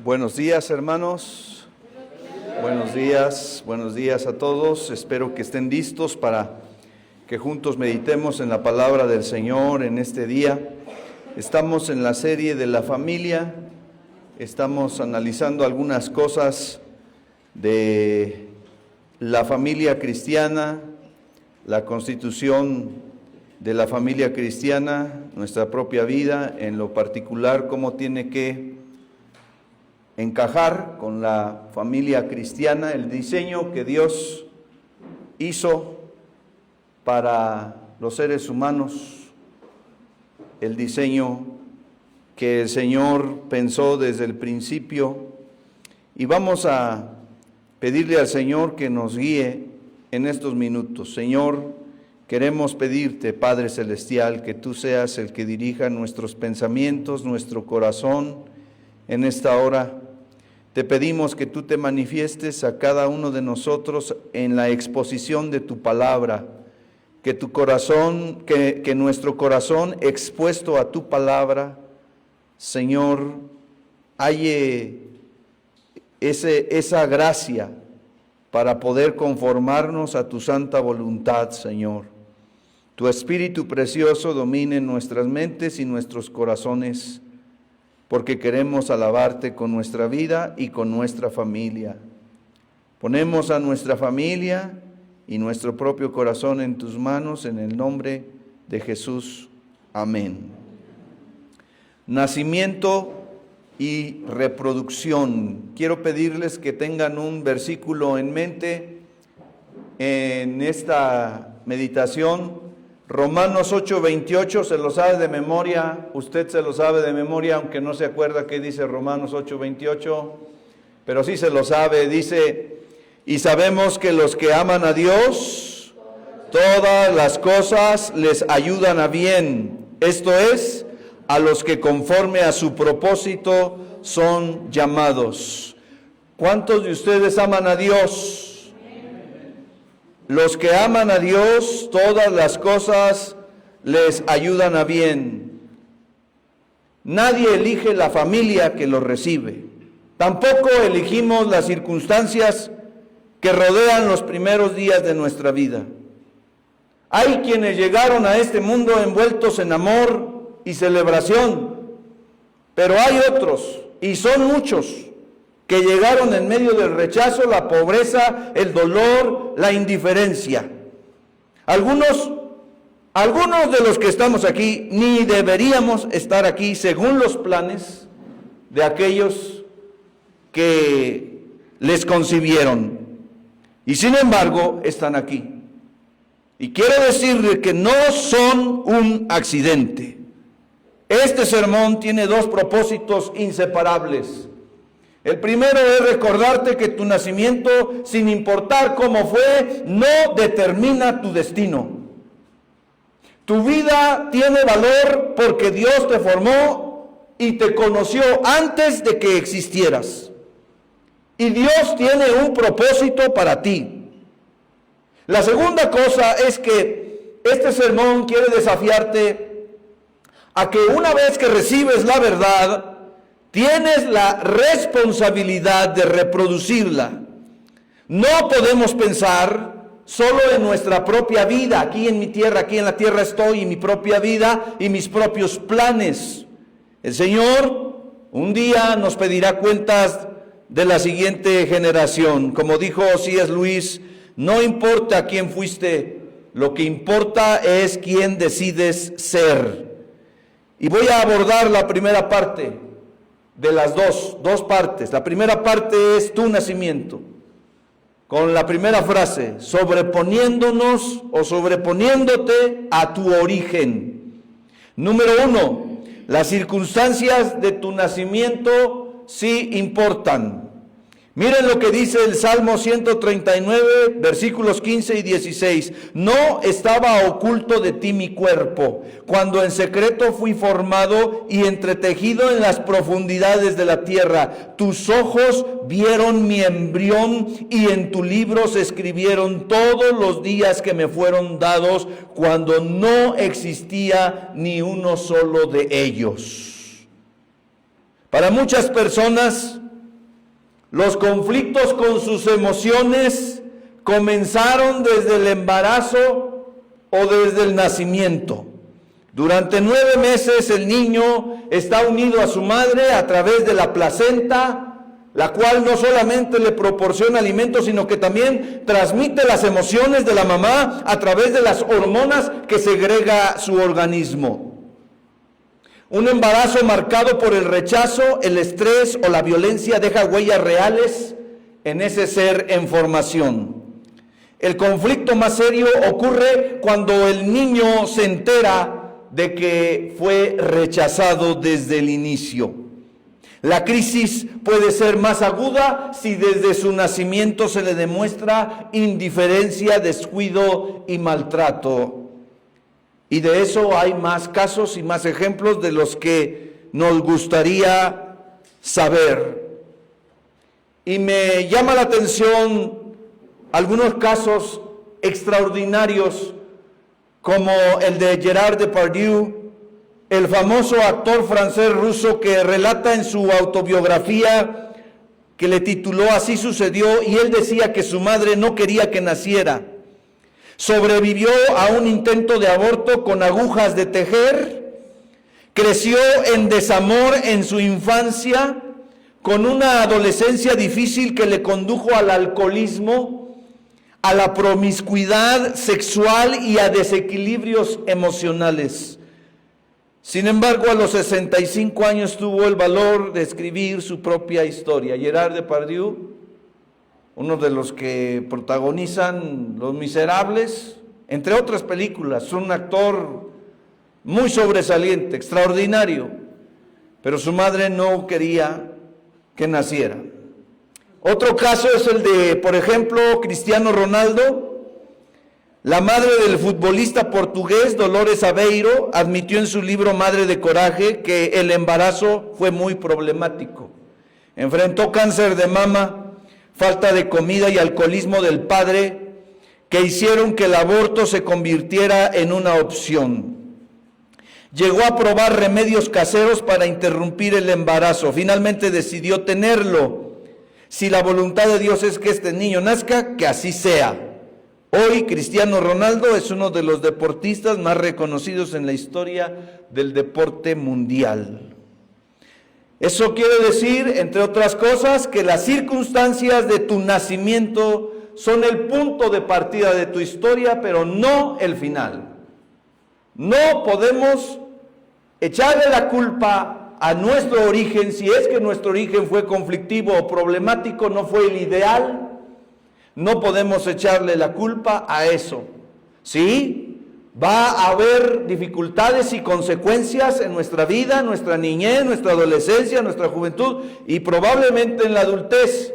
Buenos días, hermanos. Buenos días a todos. Espero que estén listos para que juntos meditemos en la palabra del Señor en este día. Estamos en la serie de la familia. Estamos analizando algunas cosas de la familia cristiana, la constitución de la familia cristiana, nuestra propia vida, en lo particular, cómo tiene que encajar con la familia cristiana, el diseño que Dios hizo para los seres humanos, el diseño que el Señor pensó desde el principio. Y vamos a pedirle al Señor que nos guíe en estos minutos. Señor, queremos pedirte, Padre Celestial, que tú seas el que dirija nuestros pensamientos, nuestro corazón en esta hora. Te pedimos que tú te manifiestes a cada uno de nosotros en la exposición de tu palabra, que tu corazón, que nuestro corazón expuesto a tu palabra, Señor, halle esa gracia para poder conformarnos a tu santa voluntad, Señor. Tu Espíritu precioso domine nuestras mentes y nuestros corazones, porque queremos alabarte con nuestra vida y con nuestra familia. Ponemos a nuestra familia y nuestro propio corazón en tus manos, en el nombre de Jesús. Amén. Nacimiento y reproducción. Quiero pedirles que tengan un versículo en mente en esta meditación. Romanos 8:28, se lo sabe de memoria, usted se lo sabe de memoria, aunque no se acuerda qué dice Romanos 8:28, pero sí se lo sabe, dice: y sabemos que los que aman a Dios, todas las cosas les ayudan a bien, esto es, a los que conforme a su propósito son llamados. ¿Cuántos de ustedes aman a Dios? Los que aman a Dios, todas las cosas les ayudan a bien. Nadie elige la familia que lo recibe. Tampoco elegimos las circunstancias que rodean los primeros días de nuestra vida. Hay quienes llegaron a este mundo envueltos en amor y celebración, pero hay otros, y son muchos, que llegaron en medio del rechazo, la pobreza, el dolor, la indiferencia. Algunos de los que estamos aquí ni deberíamos estar aquí según los planes de aquellos que les concibieron. Y sin embargo, están aquí. Y quiero decirle que no son un accidente. Este sermón tiene dos propósitos inseparables. El primero es recordarte que tu nacimiento, sin importar cómo fue, no determina tu destino. Tu vida tiene valor porque Dios te formó y te conoció antes de que existieras. Y Dios tiene un propósito para ti. La segunda cosa es que este sermón quiere desafiarte a que una vez que recibes la verdad, tienes la responsabilidad de reproducirla. No podemos pensar solo en nuestra propia vida, aquí en mi tierra, aquí en la tierra estoy, y mi propia vida y mis propios planes. El Señor un día nos pedirá cuentas de la siguiente generación. Como dijo C.S. Lewis, no importa quién fuiste, lo que importa es quién decides ser. Y voy a abordar la primera parte de las dos partes. La primera parte es tu nacimiento, con la primera frase: sobreponiéndonos o sobreponiéndote a tu origen. Número 1, las circunstancias de tu nacimiento sí importan. Miren lo que dice el Salmo 139, versículos 15 y 16. No estaba oculto de ti mi cuerpo, cuando en secreto fui formado y entretejido en las profundidades de la tierra. Tus ojos vieron mi embrión y en tu libro se escribieron todos los días que me fueron dados, cuando no existía ni uno solo de ellos. Para muchas personas, Los conflictos con sus emociones comenzaron desde el embarazo o desde el nacimiento. Durante 9 meses el niño está unido a su madre a través de la placenta, la cual no solamente le proporciona alimento, sino que también transmite las emociones de la mamá a través de las hormonas que segrega su organismo. Un embarazo marcado por el rechazo, el estrés o la violencia deja huellas reales en ese ser en formación. El conflicto más serio ocurre cuando el niño se entera de que fue rechazado desde el inicio. La crisis puede ser más aguda si desde su nacimiento se le demuestra indiferencia, descuido y maltrato. Y de eso hay más casos y más ejemplos de los que nos gustaría saber. Y me llama la atención algunos casos extraordinarios, como el de Gerard Depardieu, el famoso actor francés ruso que relata en su autobiografía, que le tituló Así sucedió, y él decía que su madre no quería que naciera. Sobrevivió a un intento de aborto con agujas de tejer, creció en desamor en su infancia, con una adolescencia difícil que le condujo al alcoholismo, a la promiscuidad sexual y a desequilibrios emocionales. Sin embargo, a los 65 años tuvo el valor de escribir su propia historia. Gerard Depardieu, uno de los que protagonizan Los Miserables, entre otras películas, un actor muy sobresaliente, extraordinario, pero su madre no quería que naciera. Otro caso es el de, por ejemplo, Cristiano Ronaldo. La madre del futbolista portugués Dolores Aveiro admitió en su libro Madre de Coraje que el embarazo fue muy problemático. Enfrentó cáncer de mama, falta de comida y alcoholismo del padre que hicieron que el aborto se convirtiera en una opción. Llegó a probar remedios caseros para interrumpir el embarazo. Finalmente decidió tenerlo. Si la voluntad de Dios es que este niño nazca, que así sea. Hoy Cristiano Ronaldo es uno de los deportistas más reconocidos en la historia del deporte mundial. Eso quiere decir, entre otras cosas, que las circunstancias de tu nacimiento son el punto de partida de tu historia, pero no el final. No podemos echarle la culpa a nuestro origen, si es que nuestro origen fue conflictivo o problemático, no fue el ideal, no podemos echarle la culpa a eso. Sí, va a haber dificultades y consecuencias en nuestra vida, nuestra niñez, nuestra adolescencia, nuestra juventud y probablemente en la adultez.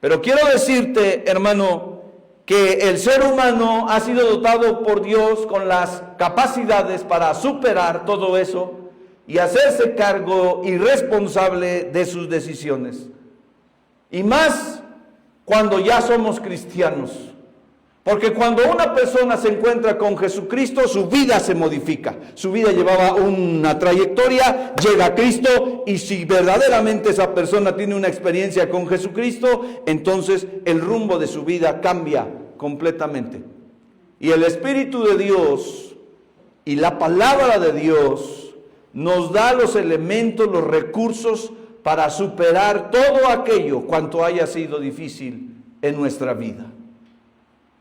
Pero quiero decirte, hermano, que el ser humano ha sido dotado por Dios con las capacidades para superar todo eso y hacerse cargo y responsable de sus decisiones. Y más cuando ya somos cristianos. Porque cuando una persona se encuentra con Jesucristo, su vida se modifica. Su vida llevaba una trayectoria, llega a Cristo, y si verdaderamente esa persona tiene una experiencia con Jesucristo, entonces el rumbo de su vida cambia completamente. Y el Espíritu de Dios y la palabra de Dios nos da los elementos, los recursos para superar todo aquello cuanto haya sido difícil en nuestra vida.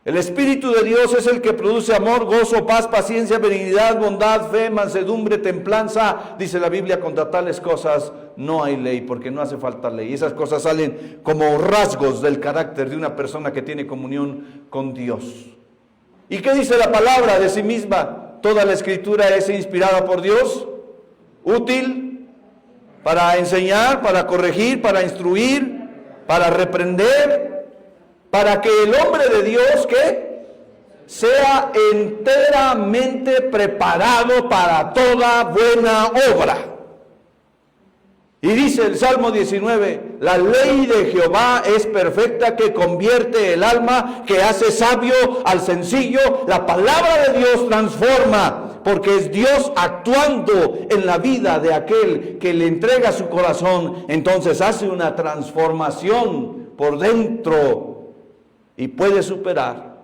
El Espíritu de Dios es el que produce amor, gozo, paz, paciencia, benignidad, bondad, fe, mansedumbre, templanza. Dice la Biblia, contra tales cosas no hay ley, porque no hace falta ley. Esas cosas salen como rasgos del carácter de una persona que tiene comunión con Dios. ¿Y qué dice la palabra de sí misma? Toda la Escritura es inspirada por Dios, útil para enseñar, para corregir, para instruir, para reprender, para que el hombre de Dios, ¿qué? Sea enteramente preparado para toda buena obra. Y dice el Salmo 19, la ley de Jehová es perfecta, que convierte el alma, que hace sabio al sencillo. La palabra de Dios transforma, porque es Dios actuando en la vida de aquel que le entrega su corazón. Entonces hace una transformación por dentro y puede superar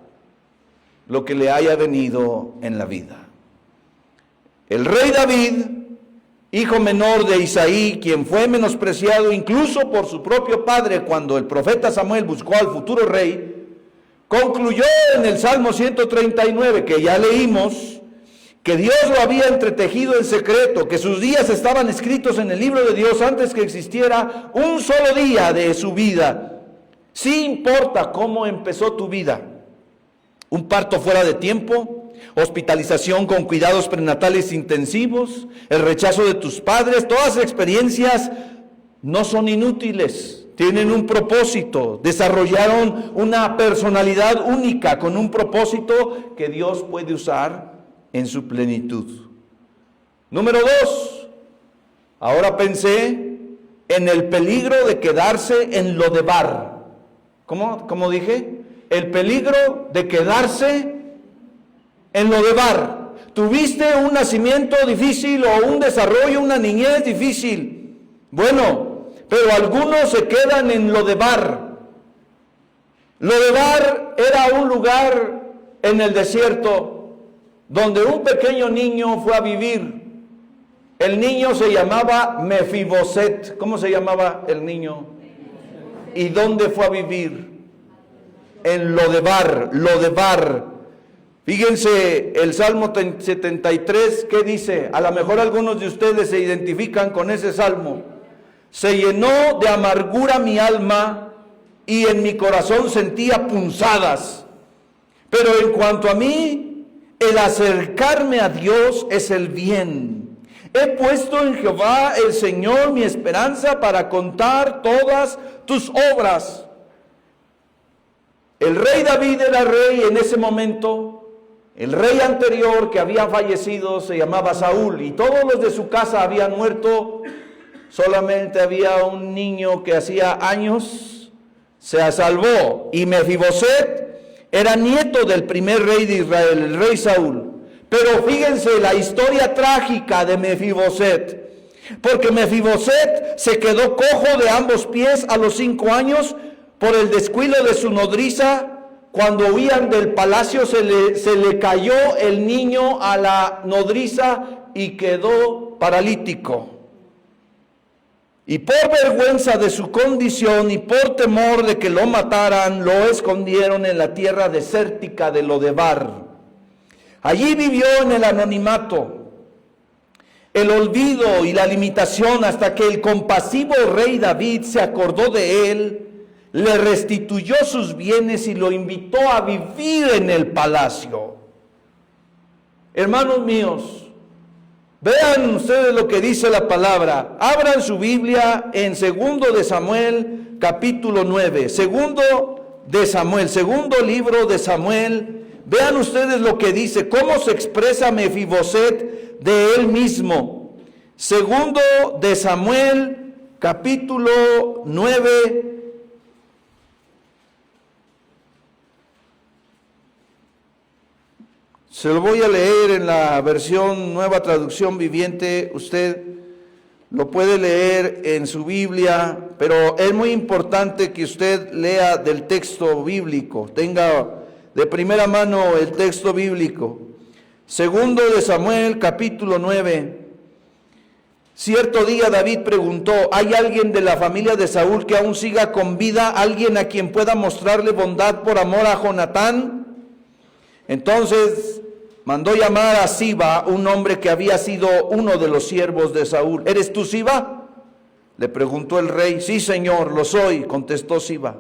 lo que le haya venido en la vida. El rey David, hijo menor de Isaí, quien fue menospreciado incluso por su propio padre cuando el profeta Samuel buscó al futuro rey, concluyó en el Salmo 139, que ya leímos, que Dios lo había entretejido en secreto, que sus días estaban escritos en el libro de Dios antes que existiera un solo día de su vida. Sí importa cómo empezó tu vida. Un parto fuera de tiempo, hospitalización con cuidados prenatales intensivos, el rechazo de tus padres, todas las experiencias no son inútiles, tienen un propósito, desarrollaron una personalidad única con un propósito que Dios puede usar en su plenitud. Número 2, ahora pensé en el peligro de quedarse en Lodebar. ¿Cómo dije? El peligro de quedarse en Lodebar. Tuviste un nacimiento difícil o un desarrollo, una niñez difícil. Bueno, pero algunos se quedan en Lodebar. Lodebar era un lugar en el desierto donde un pequeño niño fue a vivir. El niño se llamaba Mefiboset. ¿Cómo se llamaba el niño? ¿Y dónde fue a vivir? En Lodebar, Lodebar. Fíjense el Salmo 73, ¿qué dice? A lo mejor algunos de ustedes se identifican con ese Salmo. Se llenó de amargura mi alma y en mi corazón sentía punzadas. Pero en cuanto a mí, el acercarme a Dios es el bien. He puesto en Jehová el Señor mi esperanza para contar todas tus obras. El rey David era rey en ese momento. El rey anterior que había fallecido se llamaba Saúl y todos los de su casa habían muerto. Solamente había un niño que hacía años se salvó, y Mefiboset era nieto del primer rey de Israel, el rey Saúl. Pero fíjense la historia trágica de Mefiboset, porque Mefiboset se quedó cojo de ambos pies a los 5 años por el descuido de su nodriza. Cuando huían del palacio se le cayó el niño a la nodriza y quedó paralítico. Y por vergüenza de su condición y por temor de que lo mataran, lo escondieron en la tierra desértica de Lodebar. Allí vivió en el anonimato, el olvido y la limitación, hasta que el compasivo rey David se acordó de él, le restituyó sus bienes y lo invitó a vivir en el palacio. Hermanos míos, vean ustedes lo que dice la palabra. Abran su Biblia en 2 de Samuel, capítulo 9. 2 de Samuel, segundo libro de Samuel. Vean ustedes lo que dice, cómo se expresa Mefiboset de él mismo. 2 de Samuel, capítulo 9. Se lo voy a leer en la versión Nueva Traducción Viviente. Usted lo puede leer en su Biblia, pero es muy importante que usted lea del texto bíblico, tenga de primera mano el texto bíblico. 2 de Samuel, capítulo 9. Cierto día David preguntó, ¿hay alguien de la familia de Saúl que aún siga con vida? ¿Alguien a quien pueda mostrarle bondad por amor a Jonatán? Entonces mandó llamar a Siba, un hombre que había sido uno de los siervos de Saúl. ¿Eres tú Siba?, le preguntó el rey. Sí, señor, lo soy, contestó Siba.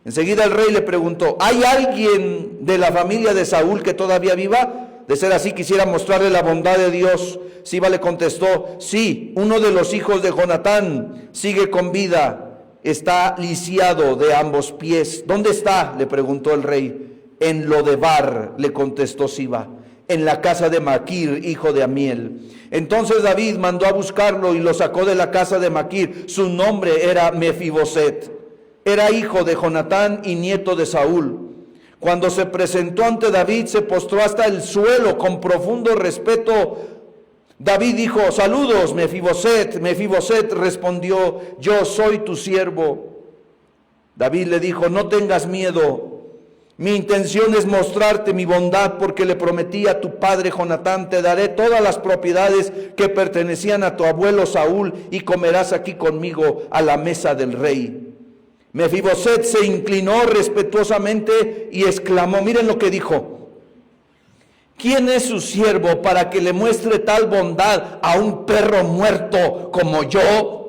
Enseguida el rey le preguntó, ¿hay alguien de la familia de Saúl que todavía viva? De ser así, quisiera mostrarle la bondad de Dios. Siba le contestó, sí, uno de los hijos de Jonatán sigue con vida, está lisiado de ambos pies. ¿Dónde está?, le preguntó el rey. En Lodebar, le contestó Siba, en la casa de Maquir, hijo de Amiel. Entonces David mandó a buscarlo y lo sacó de la casa de Maquir. Su nombre era Mefiboset. Era hijo de Jonatán y nieto de Saúl. Cuando se presentó ante David, se postró hasta el suelo con profundo respeto. David dijo: saludos, Mefiboset. Mefiboset respondió: yo soy tu siervo. David le dijo: no tengas miedo. Mi intención es mostrarte mi bondad, porque le prometí a tu padre Jonatán: te daré todas las propiedades que pertenecían a tu abuelo Saúl, y comerás aquí conmigo a la mesa del rey. Mefiboset se inclinó respetuosamente y exclamó, miren lo que dijo: ¿quién es su siervo para que le muestre tal bondad a un perro muerto como yo?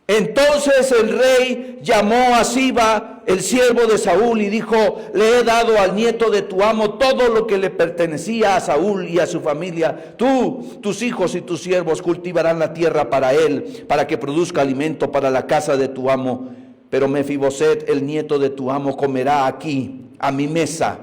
Entonces el rey llamó a Siba, el siervo de Saúl, y dijo: le he dado al nieto de tu amo todo lo que le pertenecía a Saúl y a su familia. Tú, tus hijos y tus siervos cultivarán la tierra para él, para que produzca alimento para la casa de tu amo. Pero Mefiboset, el nieto de tu amo, comerá aquí, a mi mesa.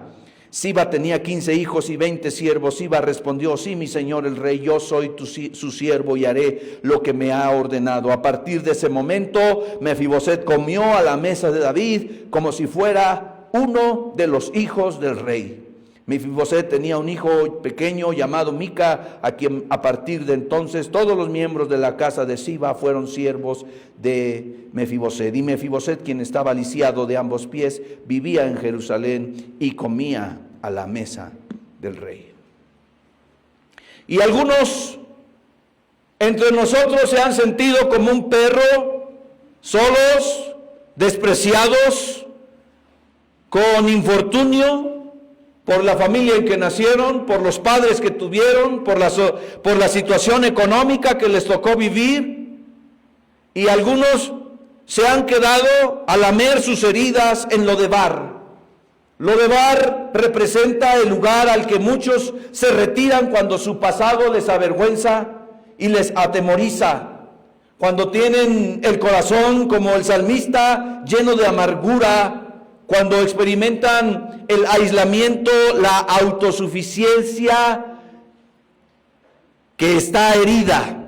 Siba tenía 15 hijos y 20 siervos. Siba respondió: sí, mi señor el rey, yo soy su siervo y haré lo que me ha ordenado. A partir de ese momento, Mefiboset comió a la mesa de David como si fuera uno de los hijos del rey. Mefiboset tenía un hijo pequeño llamado Mica, a quien a partir de entonces todos los miembros de la casa de Siba fueron siervos de Mefiboset. Y Mefiboset, quien estaba lisiado de ambos pies, vivía en Jerusalén y comía a la mesa del rey. Y algunos entre nosotros se han sentido como un perro, solos, despreciados, con infortunio, por la familia en que nacieron, por los padres que tuvieron, por la situación económica que les tocó vivir. Y algunos se han quedado a lamer sus heridas en Lodebar. Lodebar representa el lugar al que muchos se retiran cuando su pasado les avergüenza y les atemoriza. Cuando tienen el corazón, como el salmista, lleno de amargura, cuando experimentan el aislamiento, la autosuficiencia que está herida.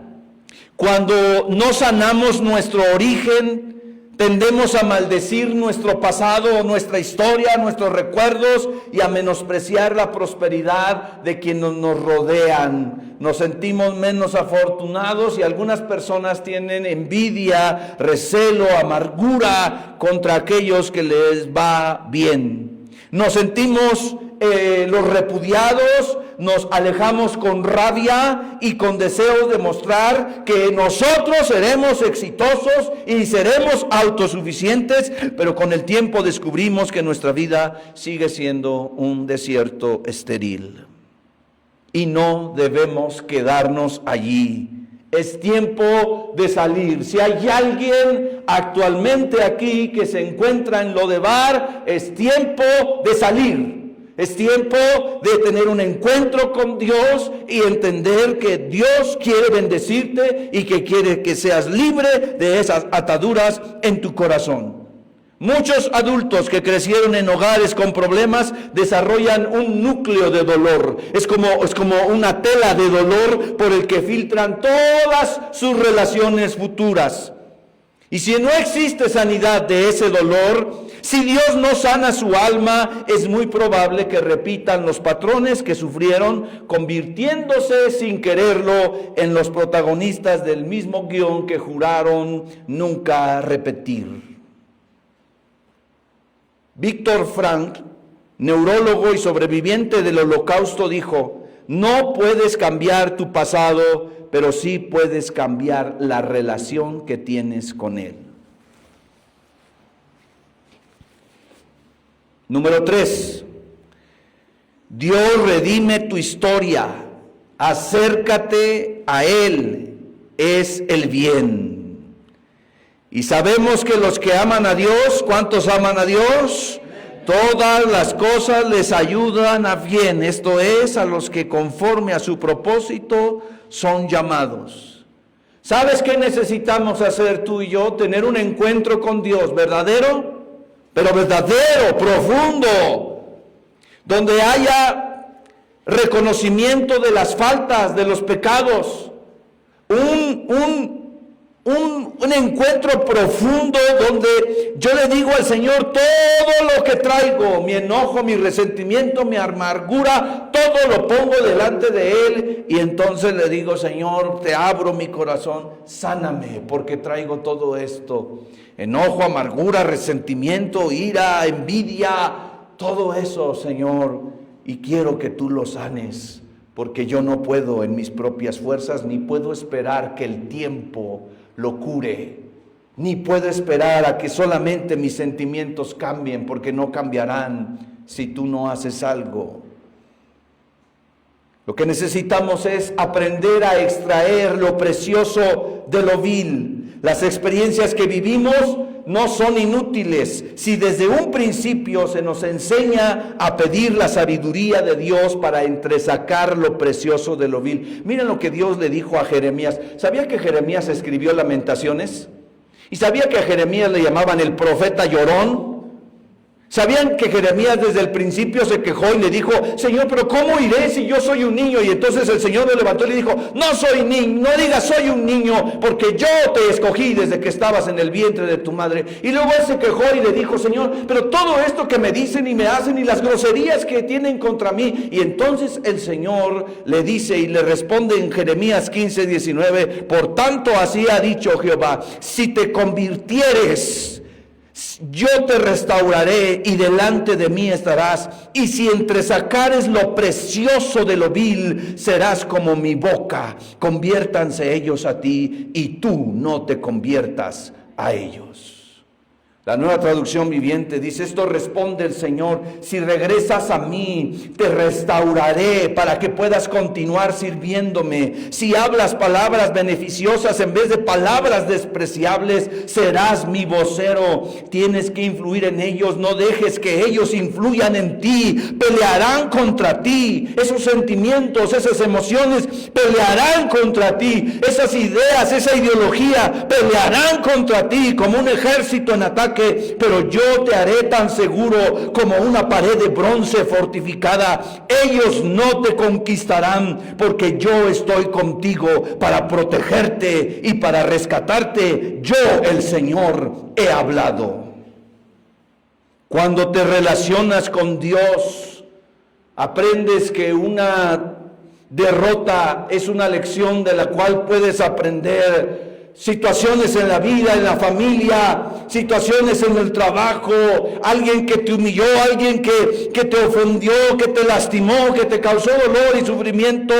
Cuando no sanamos nuestro origen, tendemos a maldecir nuestro pasado, nuestra historia, nuestros recuerdos y a menospreciar la prosperidad de quienes nos rodean. Nos sentimos menos afortunados y algunas personas tienen envidia, recelo, amargura contra aquellos que les va bien. Nos sentimos los repudiados, nos alejamos con rabia y con deseos de mostrar que nosotros seremos exitosos y seremos autosuficientes, pero con el tiempo descubrimos que nuestra vida sigue siendo un desierto estéril. Y no debemos quedarnos allí. Es tiempo de salir. Si hay alguien actualmente aquí que se encuentra en Lodebar, es tiempo de salir. Es tiempo de tener un encuentro con Dios y entender que Dios quiere bendecirte y que quiere que seas libre de esas ataduras en tu corazón. Muchos adultos que crecieron en hogares con problemas desarrollan un núcleo de dolor. Es como una tela de dolor por el que filtran todas sus relaciones futuras. Y si no existe sanidad de ese dolor, si Dios no sana su alma, es muy probable que repitan los patrones que sufrieron, convirtiéndose sin quererlo en los protagonistas del mismo guión que juraron nunca repetir. Víctor Frank, neurólogo y sobreviviente del Holocausto, dijo: no puedes cambiar tu pasado, pero sí puedes cambiar la relación que tienes con él. Número 3. Dios redime tu historia. Acércate a Él. Es el bien. Y sabemos que los que aman a Dios, ¿cuántos aman a Dios? Todas las cosas les ayudan a bien, esto es, a los que conforme a su propósito son llamados. ¿Sabes qué necesitamos hacer tú y yo? Tener un encuentro con Dios verdadero, pero verdadero, profundo, donde haya reconocimiento de las faltas, de los pecados, un un encuentro profundo donde yo le digo al Señor todo lo que traigo, mi enojo, mi resentimiento, mi amargura, todo lo pongo delante de Él y entonces le digo, Señor, te abro mi corazón, sáname porque traigo todo esto, enojo, amargura, resentimiento, ira, envidia, todo eso, Señor, y quiero que tú lo sanes porque yo no puedo en mis propias fuerzas, ni puedo esperar que el tiempo lo cure, ni puedo esperar a que solamente mis sentimientos cambien, porque no cambiarán si tú no haces algo. Lo que necesitamos es aprender a extraer lo precioso de lo vil. Las experiencias que vivimos no son inútiles si desde un principio se nos enseña a pedir la sabiduría de Dios para entresacar lo precioso de lo vil. Miren lo que Dios le dijo a Jeremías. ¿Sabía que Jeremías escribió Lamentaciones? ¿Y sabía que a Jeremías le llamaban el profeta llorón? ¿Sabían que Jeremías desde el principio se quejó y le dijo, Señor, pero ¿cómo iré si yo soy un niño? Y entonces el Señor lo levantó y le dijo, no soy niño, no digas soy un niño, porque yo te escogí desde que estabas en el vientre de tu madre. Y luego él se quejó y le dijo, Señor, pero todo esto que me dicen y me hacen y las groserías que tienen contra mí. Y entonces el Señor le dice y le responde en Jeremías 15:19, por tanto así ha dicho Jehová, si te convirtieres, yo te restauraré y delante de mí estarás, y si entresacares lo precioso de lo vil, serás como mi boca. Conviértanse ellos a ti y tú no te conviertas a ellos. La Nueva Traducción Viviente dice, esto responde el Señor, si regresas a mí, te restauraré para que puedas continuar sirviéndome. Si hablas palabras beneficiosas en vez de palabras despreciables, serás mi vocero. Tienes que influir en ellos, no dejes que ellos influyan en ti. Pelearán contra ti, esos sentimientos, esas emociones pelearán contra ti. Esas ideas, esa ideología pelearán contra ti como un ejército en ataque. Pero yo te haré tan seguro como una pared de bronce fortificada. Ellos no te conquistarán, porque yo estoy contigo para protegerte y para rescatarte. Yo, el Señor, he hablado. Cuando te relacionas con Dios, aprendes que una derrota es una lección de la cual puedes aprender. Situaciones en la vida, en la familia, situaciones en el trabajo, alguien que te humilló, alguien que te ofendió, que te lastimó, que te causó dolor y sufrimiento.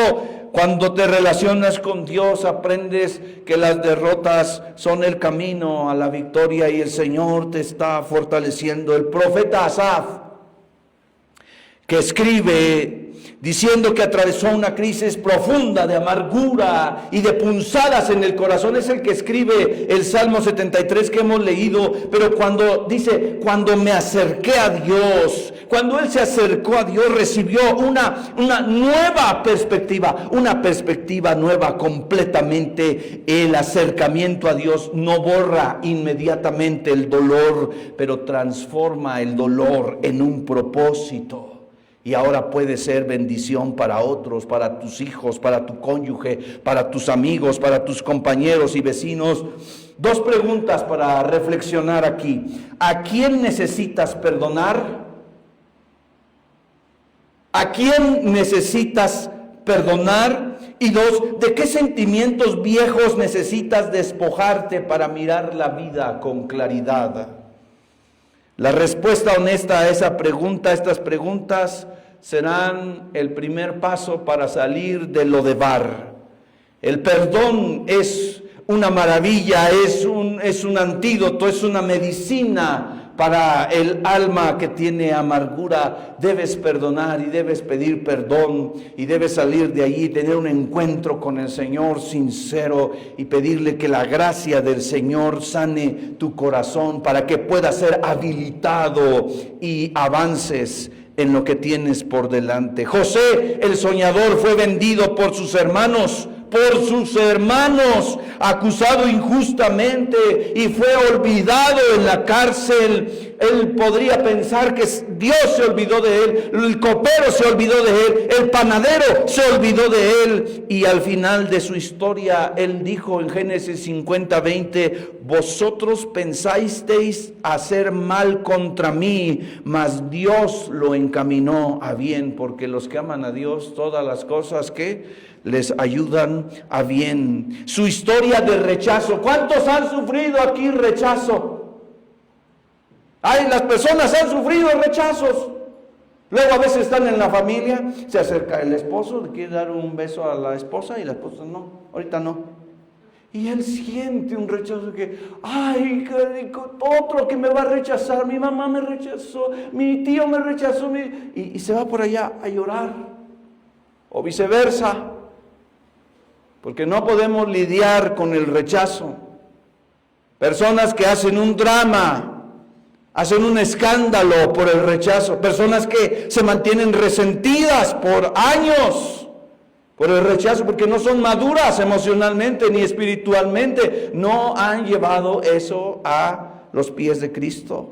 Cuando te relacionas con Dios, aprendes que las derrotas son el camino a la victoria y el Señor te está fortaleciendo. El profeta Asaf, que escribe diciendo que atravesó una crisis profunda de amargura y de punzadas en el corazón, es el que escribe el Salmo 73 que hemos leído. Pero cuando dice, cuando me acerqué a Dios, cuando él se acercó a Dios, recibió una nueva perspectiva, una perspectiva nueva completamente. El acercamiento a Dios no borra inmediatamente el dolor, pero transforma el dolor en un propósito. Y ahora puede ser bendición para otros, para tus hijos, para tu cónyuge, para tus amigos, para tus compañeros y vecinos. Dos preguntas para reflexionar aquí. ¿A quién necesitas perdonar? ¿A quién necesitas perdonar? Y dos, ¿de qué sentimientos viejos necesitas despojarte para mirar la vida con claridad? La respuesta honesta a esa pregunta, estas preguntas, serán el primer paso para salir de lo de bar. El perdón es una maravilla, es un antídoto, es una medicina para el alma que tiene amargura. Debes perdonar y debes pedir perdón y debes salir de allí, tener un encuentro con el Señor sincero y pedirle que la gracia del Señor sane tu corazón para que puedas ser habilitado y avances en lo que tienes por delante. José, el soñador, fue vendido por sus hermanos por sus hermanos, acusado injustamente y fue olvidado en la cárcel. Él podría pensar que Dios se olvidó de él, el copero se olvidó de él, el panadero se olvidó de él, y al final de su historia él dijo en Génesis 50:20: vosotros pensasteis hacer mal contra mí, mas Dios lo encaminó a bien, porque los que aman a Dios, todas las cosas que les ayudan a bien. Su historia de rechazo. ¿Cuántos han sufrido aquí rechazo? Las personas han sufrido rechazos. Luego a veces están en la familia, se acerca el esposo, le quiere dar un beso a la esposa y la esposa no, ahorita no. Y él siente un rechazo que, otro que me va a rechazar, mi mamá me rechazó, mi tío me rechazó, y se va por allá a llorar. O viceversa, porque no podemos lidiar con el rechazo. Personas que hacen un drama, hacen un escándalo por el rechazo. Personas que se mantienen resentidas por años por el rechazo, porque no son maduras emocionalmente ni espiritualmente. No han llevado eso a los pies de Cristo.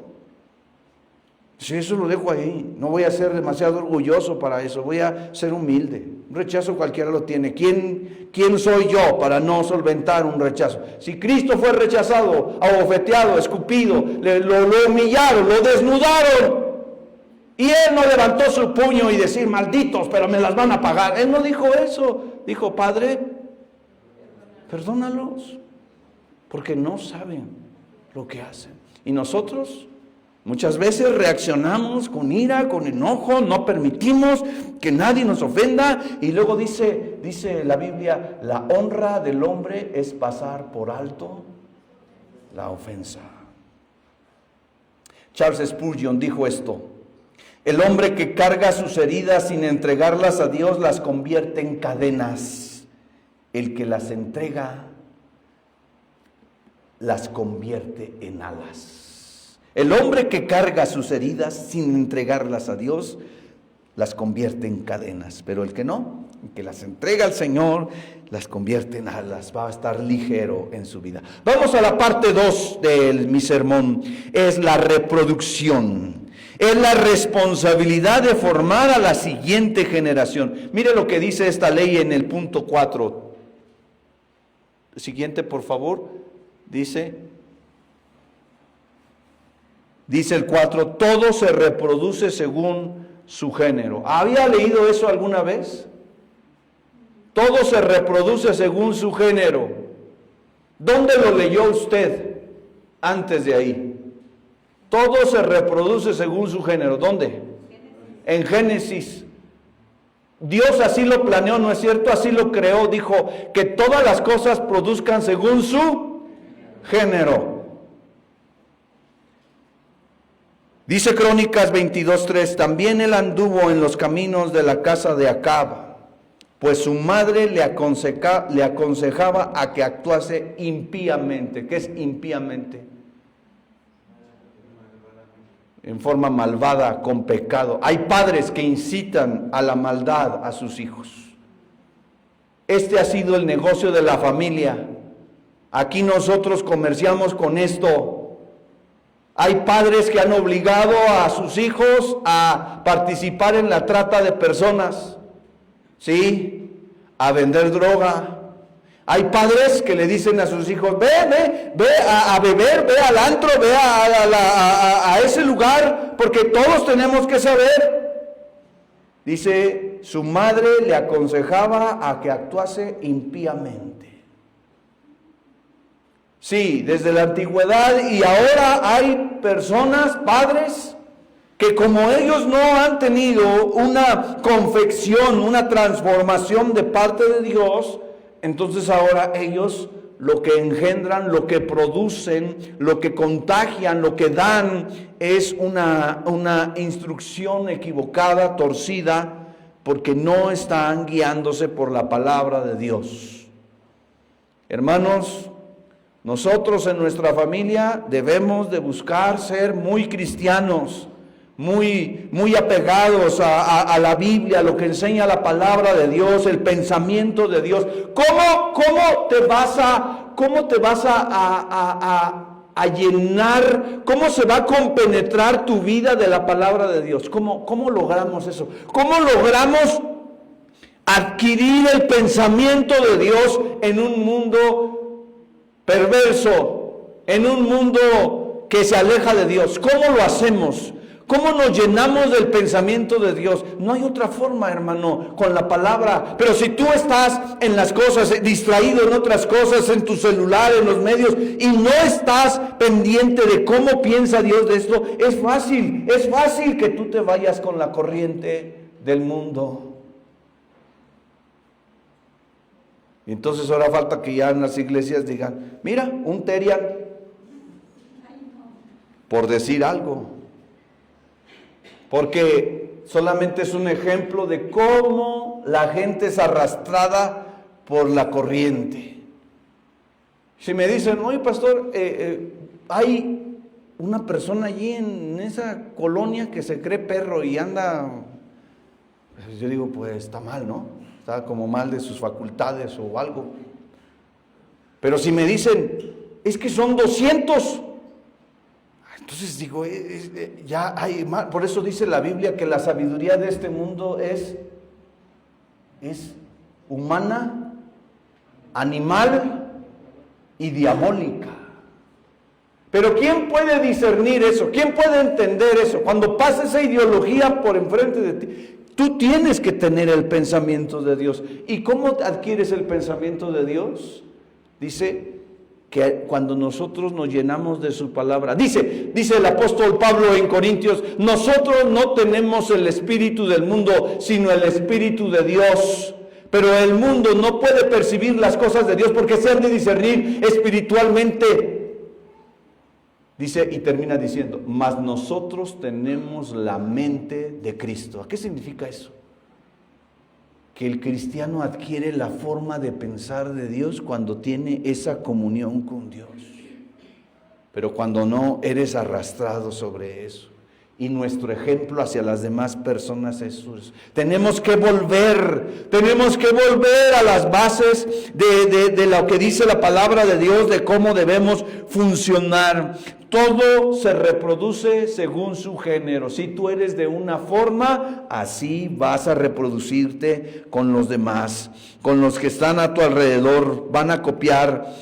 Si eso lo dejo ahí, no voy a ser demasiado orgulloso para eso, voy a ser humilde. Un rechazo cualquiera lo tiene. ¿Quién soy yo para no solventar un rechazo? Si Cristo fue rechazado, abofeteado, escupido, lo humillaron, lo desnudaron, y Él no levantó su puño y decir, malditos, pero me las van a pagar. Él no dijo eso. Dijo, Padre, perdónalos, porque no saben lo que hacen. Y nosotros muchas veces reaccionamos con ira, con enojo, no permitimos que nadie nos ofenda. Y luego dice la Biblia, la honra del hombre es pasar por alto la ofensa. Charles Spurgeon dijo esto: el hombre que carga sus heridas sin entregarlas a Dios las convierte en cadenas. El que las entrega las convierte en alas. El hombre que carga sus heridas sin entregarlas a Dios las convierte en cadenas. Pero el que no, el que las entrega al Señor, las convierte en alas. Va a estar ligero en su vida. Vamos a la parte 2 de mi sermón. Es la reproducción. Es la responsabilidad de formar a la siguiente generación. Mire lo que dice esta ley en el punto 4. Siguiente, por favor. Dice el 4, todo se reproduce según su género. ¿Había leído eso alguna vez? Todo se reproduce según su género. ¿Dónde lo leyó usted antes de ahí? Todo se reproduce según su género. ¿Dónde? En Génesis. Dios así lo planeó, ¿no es cierto? Así lo creó. Dijo que todas las cosas produzcan según su género. Dice Crónicas 22:3, también él anduvo en los caminos de la casa de Acab, pues su madre le aconsejaba a que actuase impíamente. ¿Qué es impíamente? En forma malvada, con pecado. Hay padres que incitan a la maldad a sus hijos. Este ha sido el negocio de la familia. Aquí nosotros comerciamos con esto. Hay padres que han obligado a sus hijos a participar en la trata de personas, ¿sí? A vender droga. Hay padres que le dicen a sus hijos, ve a beber, ve al antro, ve a ese lugar, porque todos tenemos que saber. Dice, su madre le aconsejaba a que actuase impíamente. Sí, desde la antigüedad y ahora hay personas, padres, que como ellos no han tenido una confección, una transformación de parte de Dios, entonces ahora ellos lo que engendran, lo que producen, lo que contagian, lo que dan es una instrucción equivocada, torcida, porque no están guiándose por la palabra de Dios. Hermanos, nosotros en nuestra familia debemos de buscar ser muy cristianos, muy apegados a la Biblia, a lo que enseña la palabra de Dios, el pensamiento de Dios. ¿Cómo te vas a llenar? ¿Cómo se va a compenetrar tu vida de la palabra de Dios? ¿Cómo logramos eso? ¿Cómo logramos adquirir el pensamiento de Dios en un mundo perverso, en un mundo que se aleja de Dios? ¿Cómo lo hacemos? ¿Cómo nos llenamos del pensamiento de Dios? No hay otra forma, hermano, con la palabra. Pero si tú estás en las cosas, distraído en otras cosas, en tu celular, en los medios, y no estás pendiente de cómo piensa Dios de esto, es fácil que tú te vayas con la corriente del mundo. Y entonces ahora falta que ya en las iglesias digan, mira, un terian, por decir algo. Porque solamente es un ejemplo de cómo la gente es arrastrada por la corriente. Si me dicen, oye pastor, hay una persona allí en esa colonia que se cree perro y anda, yo digo, pues está mal, ¿no? Está como mal de sus facultades o algo. Pero si me dicen, es que son 200, entonces digo, ya hay más. Por eso dice la Biblia que la sabiduría de este mundo es humana, animal y diabólica. Pero ¿quién puede discernir eso? ¿Quién puede entender eso? Cuando pasa esa ideología por enfrente de ti, tú tienes que tener el pensamiento de Dios. ¿Y cómo adquieres el pensamiento de Dios? Dice que cuando nosotros nos llenamos de su palabra, dice el apóstol Pablo en Corintios, nosotros no tenemos el espíritu del mundo, sino el espíritu de Dios. Pero el mundo no puede percibir las cosas de Dios porque se han de discernir espiritualmente. Dice y termina diciendo, mas nosotros tenemos la mente de Cristo. ¿Qué significa eso? Que el cristiano adquiere la forma de pensar de Dios cuando tiene esa comunión con Dios. Pero cuando no, eres arrastrado sobre eso. Y nuestro ejemplo hacia las demás personas es eso. Tenemos que volver a las bases de lo que dice la palabra de Dios, de cómo debemos funcionar. Todo se reproduce según su género. Si tú eres de una forma, así vas a reproducirte con los demás, con los que están a tu alrededor, van a copiar.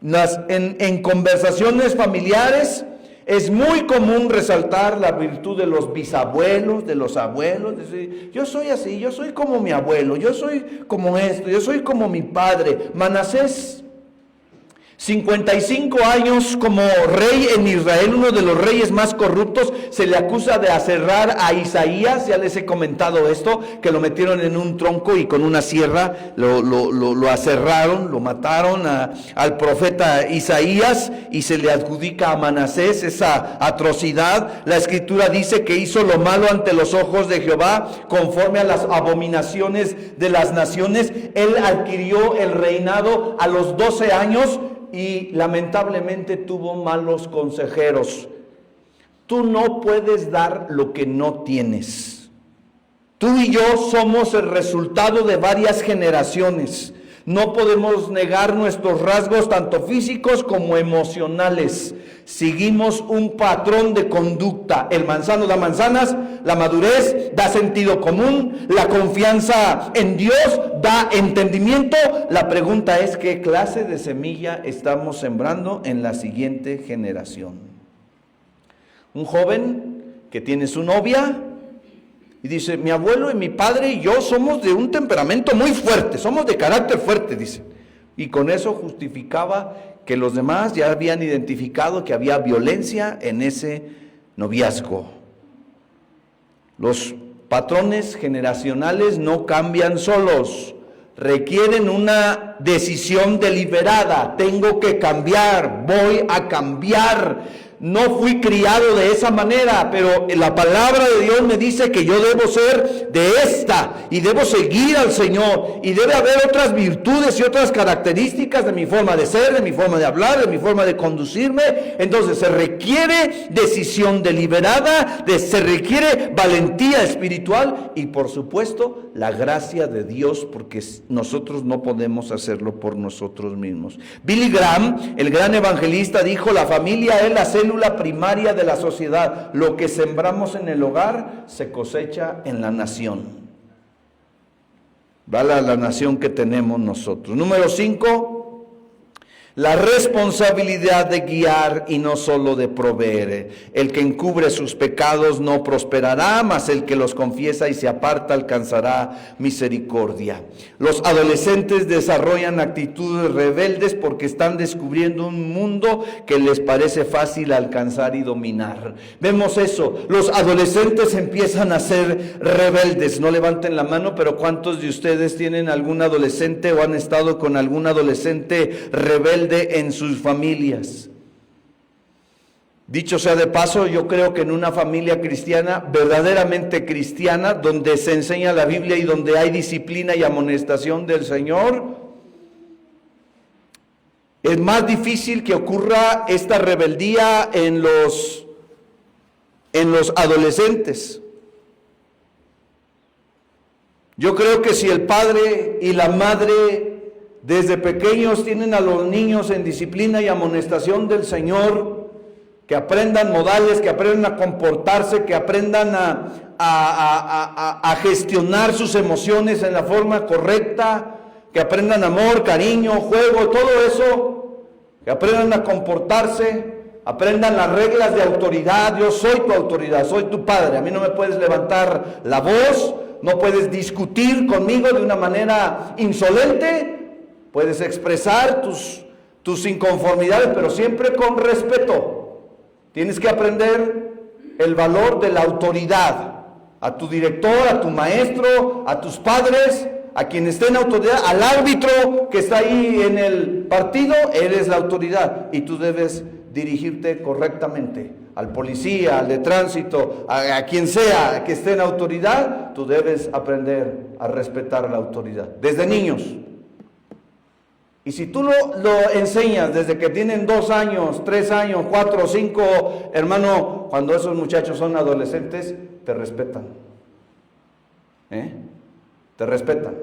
En conversaciones familiares es muy común resaltar la virtud de los bisabuelos, de los abuelos, decir, yo soy así, yo soy como mi abuelo, yo soy como esto, yo soy como mi padre. Manasés, 55 años como rey en Israel, uno de los reyes más corruptos, se le acusa de aserrar a Isaías. Ya les he comentado esto, que lo metieron en un tronco y con una sierra lo aserraron, lo mataron al profeta Isaías, y se le adjudica a Manasés esa atrocidad. La escritura dice que hizo lo malo ante los ojos de Jehová, conforme a las abominaciones de las naciones. Él adquirió el reinado a los 12 años, y lamentablemente tuvo malos consejeros. Tú no puedes dar lo que no tienes. Tú y yo somos el resultado de varias generaciones. No podemos negar nuestros rasgos tanto físicos como emocionales. Seguimos un patrón de conducta. El manzano da manzanas, la madurez da sentido común, la confianza en Dios da entendimiento. La pregunta es, ¿qué clase de semilla estamos sembrando en la siguiente generación? Un joven que tiene su novia y dice, mi abuelo y mi padre y yo somos de un temperamento muy fuerte, somos de carácter fuerte, dice. Y con eso justificaba que los demás ya habían identificado que había violencia en ese noviazgo. Los patrones generacionales no cambian solos, requieren una decisión deliberada. Tengo que cambiar, voy a cambiar. no fui criado de esa manera, pero la palabra de Dios me dice que yo debo ser de esta y debo seguir al Señor, y debe haber otras virtudes y otras características de mi forma de ser, de mi forma de hablar, de mi forma de conducirme. Entonces se requiere decisión deliberada, se requiere valentía espiritual y por supuesto la gracia de Dios, porque nosotros no podemos hacerlo por nosotros mismos. Billy Graham, el gran evangelista, dijo: la familia es la célula primaria de la sociedad. Lo que sembramos en el hogar se cosecha en la nación. Vale la nación que tenemos nosotros. Número 5. La responsabilidad de guiar y no solo de proveer. El que encubre sus pecados no prosperará, mas el que los confiesa y se aparta alcanzará misericordia. Los adolescentes desarrollan actitudes rebeldes porque están descubriendo un mundo que les parece fácil alcanzar y dominar. Vemos eso, los adolescentes empiezan a ser rebeldes. No levanten la mano, pero ¿cuántos de ustedes tienen algún adolescente o han estado con algún adolescente rebelde en sus familias? Dicho sea de paso, yo creo que en una familia cristiana, verdaderamente cristiana, donde se enseña la Biblia y donde hay disciplina y amonestación del Señor, es más difícil que ocurra esta rebeldía en los adolescentes. Yo creo que si el padre y la madre desde pequeños tienen a los niños en disciplina y amonestación del Señor, que aprendan modales, que aprendan a comportarse, que aprendan a gestionar sus emociones en la forma correcta, que aprendan amor, cariño, juego, todo eso, que aprendan a comportarse, aprendan las reglas de autoridad. Yo soy tu autoridad, soy tu padre, a mí no me puedes levantar la voz, no puedes discutir conmigo de una manera insolente. Puedes expresar tus inconformidades, pero siempre con respeto. Tienes que aprender el valor de la autoridad. A tu director, a tu maestro, a tus padres, a quien esté en autoridad, al árbitro que está ahí en el partido, eres la autoridad. Y tú debes dirigirte correctamente. Al policía, al de tránsito, a quien sea que esté en autoridad, tú debes aprender a respetar la autoridad. Desde niños. Y si tú lo enseñas desde que tienen 2 años, 3 años, 4 o 5, hermano, cuando esos muchachos son adolescentes, te respetan. Te respetan.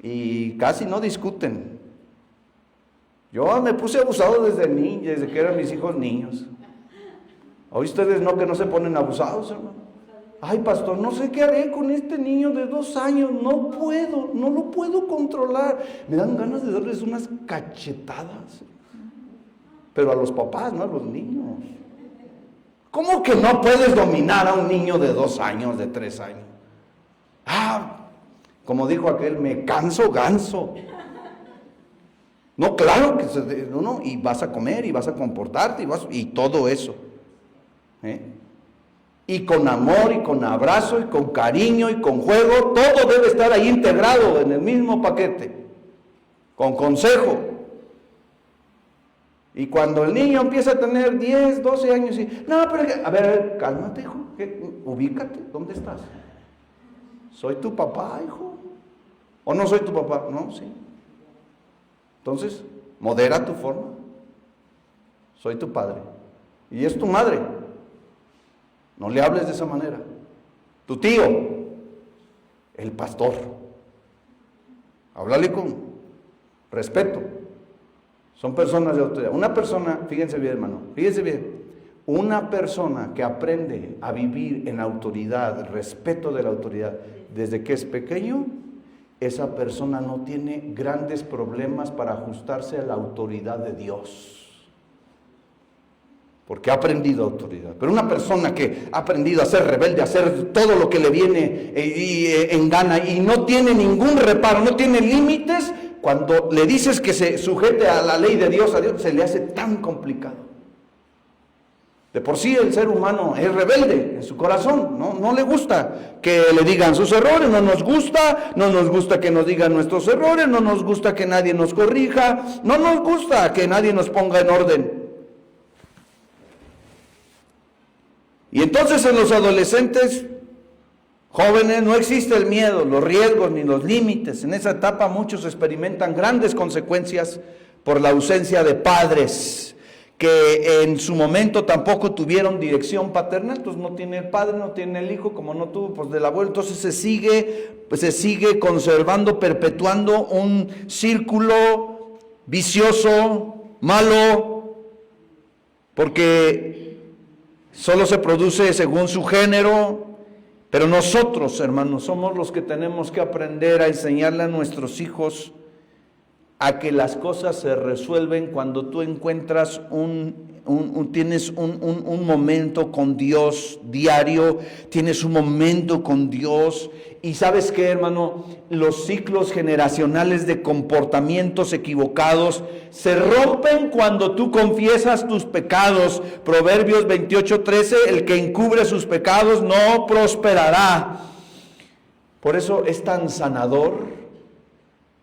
Y casi no discuten. Yo me puse abusado desde que eran mis hijos niños. Hoy ustedes no, que no se ponen abusados, hermano. Ay, pastor, no sé qué haré con este niño de 2 años, no lo puedo controlar. Me dan ganas de darles unas cachetadas. Pero a los papás, no a los niños. ¿Cómo que no puedes dominar a un niño de 2 años, de 3 años? Como dijo aquel, me canso ganso. No, claro que y vas a comer, y vas a comportarte, y todo eso. Y con amor, y con abrazo, y con cariño, y con juego, todo debe estar ahí integrado en el mismo paquete, con consejo. Y cuando el niño empieza a tener 10, 12 años, y, no, pero, a ver, cálmate, hijo, ubícate, ¿dónde estás? ¿Soy tu papá, hijo? ¿O no soy tu papá? No, sí. Entonces, modera tu forma. Soy tu padre. Y es tu madre. No le hables de esa manera. Tu tío, el pastor. Háblale con respeto. Son personas de autoridad. Una persona, fíjense bien, hermano, fíjense bien. Una persona que aprende a vivir en autoridad, respeto de la autoridad, desde que es pequeño, esa persona no tiene grandes problemas para ajustarse a la autoridad de Dios. Porque ha aprendido autoridad. Pero una persona que ha aprendido a ser rebelde, a hacer todo lo que le viene en gana y no tiene ningún reparo, no tiene límites, cuando le dices que se sujete a la ley de Dios, a Dios, se le hace tan complicado. De por sí el ser humano es rebelde en su corazón, no le gusta que le digan sus errores, no nos gusta que nos digan nuestros errores, no nos gusta que nadie nos corrija, no nos gusta que nadie nos ponga en orden. Y entonces en los adolescentes jóvenes no existe el miedo, los riesgos ni los límites. En esa etapa muchos experimentan grandes consecuencias por la ausencia de padres que en su momento tampoco tuvieron dirección paternal. Entonces no tiene el padre, no tiene el hijo, como no tuvo pues del abuelo. Entonces se sigue conservando, perpetuando un círculo vicioso, malo, porque solo se produce según su género. Pero nosotros, hermanos, somos los que tenemos que aprender a enseñarle a nuestros hijos a que las cosas se resuelven cuando tú encuentras tienes un momento con Dios diario, tienes un momento con Dios. Y ¿sabes qué, hermano? Los ciclos generacionales de comportamientos equivocados se rompen cuando tú confiesas tus pecados. Proverbios 28:13, el que encubre sus pecados no prosperará. Por eso es tan sanador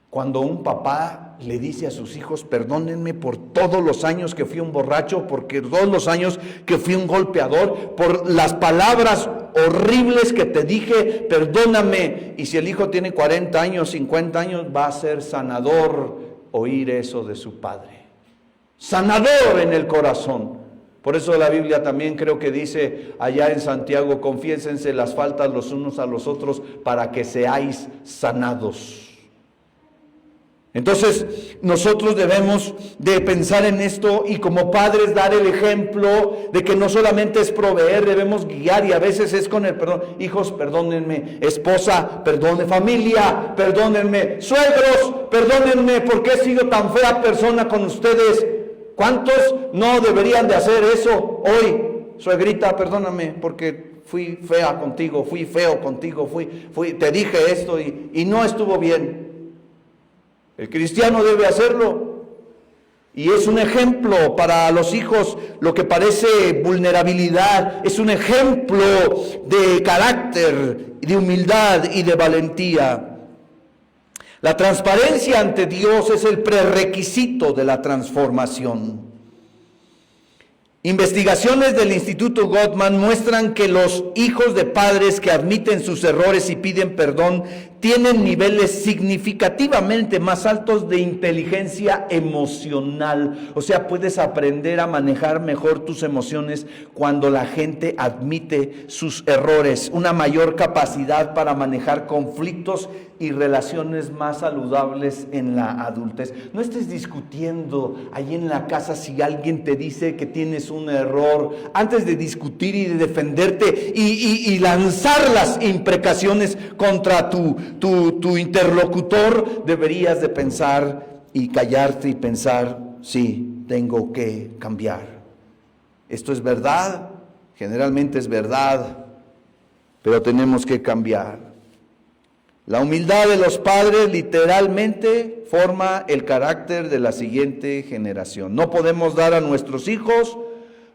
cuando un papá le dice a sus hijos: perdónenme por todos los años que fui un borracho, porque todos los años que fui un golpeador, por las palabras horribles que te dije, perdóname. Y si el hijo tiene 40 años, 50 años, va a ser sanador oír eso de su padre. Sanador en el corazón. Por eso la Biblia también creo que dice allá en Santiago: confiésense las faltas los unos a los otros para que seáis sanados. Entonces nosotros debemos de pensar en esto y como padres dar el ejemplo de que no solamente es proveer, debemos guiar, y a veces es con el perdón. Hijos, perdónenme. Esposa, perdone. Familia, perdónenme. Suegros, perdónenme porque he sido tan fea persona con ustedes. ¿Cuántos no deberían de hacer eso hoy? Suegrita, perdóname porque fui fea contigo, fui feo contigo, te dije esto y no estuvo bien. El cristiano debe hacerlo, y es un ejemplo para los hijos. Lo que parece vulnerabilidad es un ejemplo de carácter, de humildad y de valentía. La transparencia ante Dios es el prerequisito de la transformación. Investigaciones del Instituto Gottman muestran que los hijos de padres que admiten sus errores y piden perdón tienen niveles significativamente más altos de inteligencia emocional. O sea, puedes aprender a manejar mejor tus emociones cuando la gente admite sus errores. Una mayor capacidad para manejar conflictos y relaciones más saludables en la adultez. No estés discutiendo ahí en la casa si alguien te dice que tienes un error. Antes de discutir y de defenderte y lanzar las imprecaciones contra tu interlocutor, deberías de pensar y callarte y pensar: sí, tengo que cambiar. Esto es verdad, generalmente es verdad, pero tenemos que cambiar. La humildad de los padres literalmente forma el carácter de la siguiente generación. No podemos dar a nuestros hijos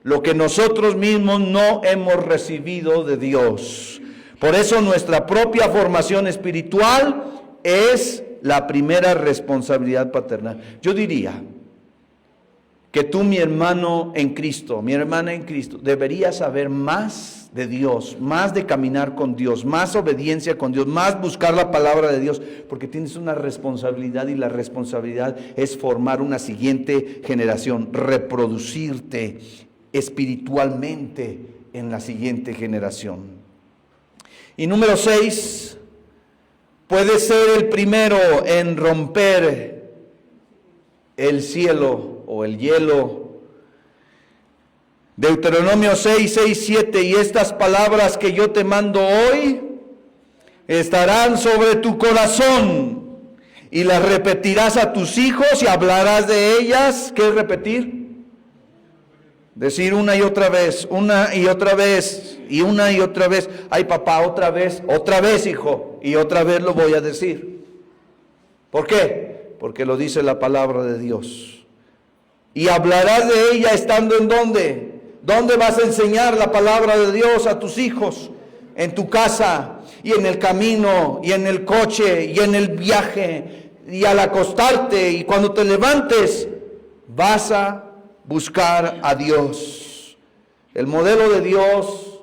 lo que nosotros mismos no hemos recibido de Dios. Por eso nuestra propia formación espiritual es la primera responsabilidad paternal. Yo diría que tú, mi hermano en Cristo, mi hermana en Cristo, deberías saber más de Dios, más de caminar con Dios, más obediencia con Dios, más buscar la palabra de Dios, porque tienes una responsabilidad, y la responsabilidad es formar una siguiente generación, reproducirte espiritualmente en la siguiente generación. Y número 6, puedes ser el primero en romper el cielo o el hielo. Deuteronomio 6:7, y estas palabras que yo te mando hoy estarán sobre tu corazón, y las repetirás a tus hijos y hablarás de ellas. ¿Qué es repetir? Decir una y otra vez, una y otra vez, y una y otra vez. Ay, papá, otra vez, hijo, y otra vez lo voy a decir. ¿Por qué? Porque lo dice la palabra de Dios. Y hablarás de ella estando en ¿dónde? ¿Dónde vas a enseñar la palabra de Dios a tus hijos? En tu casa, y en el camino, y en el coche, y en el viaje, y al acostarte, y cuando te levantes, vas a buscar a Dios. El modelo de Dios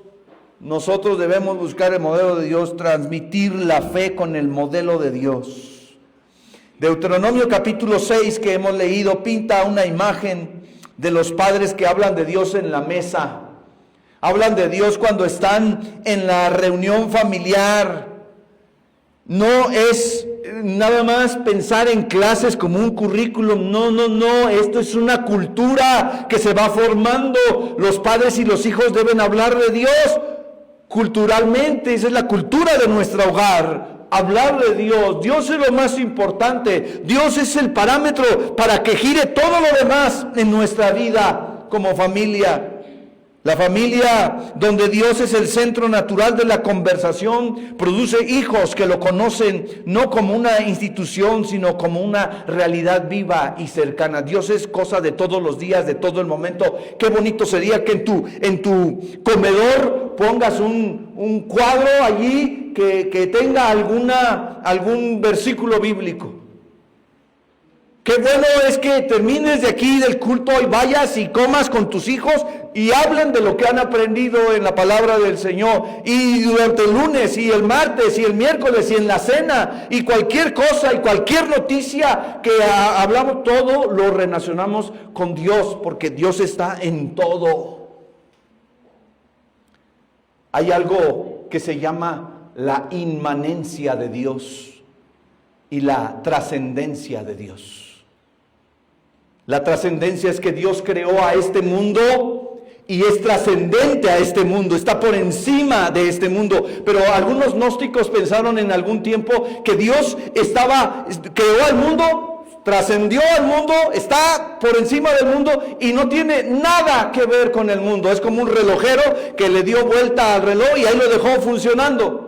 nosotros debemos buscar el modelo de Dios, transmitir la fe con el modelo de Dios. Deuteronomio capítulo 6 que hemos leído pinta una imagen de los padres que hablan de Dios en la mesa. Hablan de Dios cuando están en la reunión familiar. No es nada más pensar en clases como un currículum. No. Esto es una cultura que se va formando. Los padres y los hijos deben hablar de Dios culturalmente. Esa es la cultura de nuestro hogar. Hablar de Dios. Dios es lo más importante. Dios es el parámetro para que gire todo lo demás en nuestra vida como familia. La familia donde Dios es el centro natural de la conversación produce hijos que lo conocen no como una institución, sino como una realidad viva y cercana. Dios es cosa de todos los días, de todo el momento. Qué bonito sería que en tu comedor pongas un cuadro allí que tenga algún versículo bíblico. Qué bueno es que termines de aquí del culto y vayas y comas con tus hijos y hablen de lo que han aprendido en la palabra del Señor. Y durante el lunes y el martes y el miércoles y en la cena y cualquier cosa y cualquier noticia que hablamos, todo lo relacionamos con Dios, porque Dios está en todo. Hay algo que se llama la inmanencia de Dios y la trascendencia de Dios. La trascendencia es que Dios creó a este mundo y es trascendente a este mundo, está por encima de este mundo. Pero algunos gnósticos pensaron en algún tiempo que Dios creó al mundo, trascendió al mundo, está por encima del mundo y no tiene nada que ver con el mundo. Es como un relojero que le dio vuelta al reloj y ahí lo dejó funcionando.